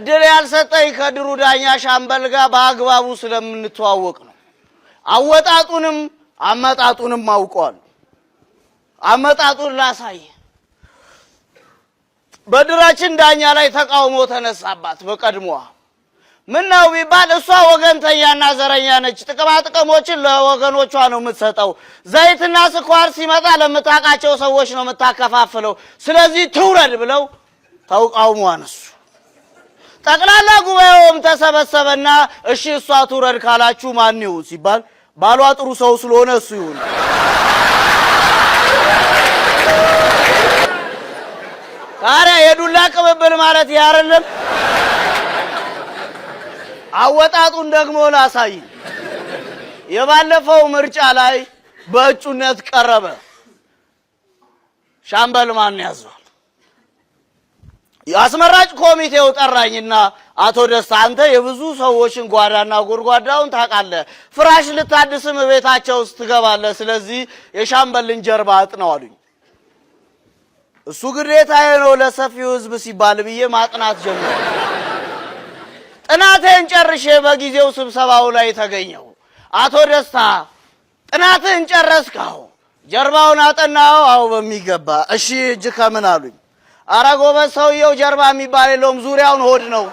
እድል ያልሰጠኝ ከድሩ ዳኛ ሻምበል ጋር በአግባቡ ስለምንተዋወቅ ነው። አወጣጡንም አመጣጡንም አውቀዋል። አመጣጡን ላሳይ። በድራችን ዳኛ ላይ ተቃውሞ ተነሳባት በቀድሞዋ። ምነው ቢባል እሷ ወገንተኛና ዘረኛ ነች። ጥቅማ ጥቅሞችን ለወገኖቿ ነው የምትሰጠው። ዘይትና ስኳር ሲመጣ ለምታቃቸው ሰዎች ነው የምታከፋፍለው። ስለዚህ ትውረድ ብለው ተቃውሞ አነሱ። ጠቅላላ ጉባኤውም ተሰበሰበና እሺ እሷ ትውረድ ካላችሁ ማን ይሁን ሲባል ባሏ ጥሩ ሰው ስለሆነ እሱ ይሁን። ታዲያ የዱላ ቅብብል ማለት ይሄ አይደለም? አወጣጡን ደግሞ ላሳይ። የባለፈው ምርጫ ላይ በእጩነት ቀረበ። ሻምበል ማን ያዟል? ያስመራጭ ኮሚቴው ጠራኝና አቶ ደስታ አንተ የብዙ ሰዎችን ጓዳና ጎርጓዳውን ታውቃለህ፣ ፍራሽ ልታድስም ቤታቸው ውስጥ ትገባለህ፣ ስለዚህ የሻምበልን ጀርባ አጥነው አሉኝ። እሱ ግዴታዬ ነው ለሰፊው ህዝብ ሲባል ብዬ ማጥናት ጀመርኩ። ጥናቴን ጨርሼ በጊዜው ስብሰባው ላይ ተገኘው። አቶ ደስታ ጥናትህን ጨረስከው? ጀርባውን አጠናው? አዎ በሚገባ። እሺ እጅ ከምን አሉኝ። አረ ጎበዝ ሰውየው ጀርባ የሚባል የለውም ዙሪያውን ሆድ ነው።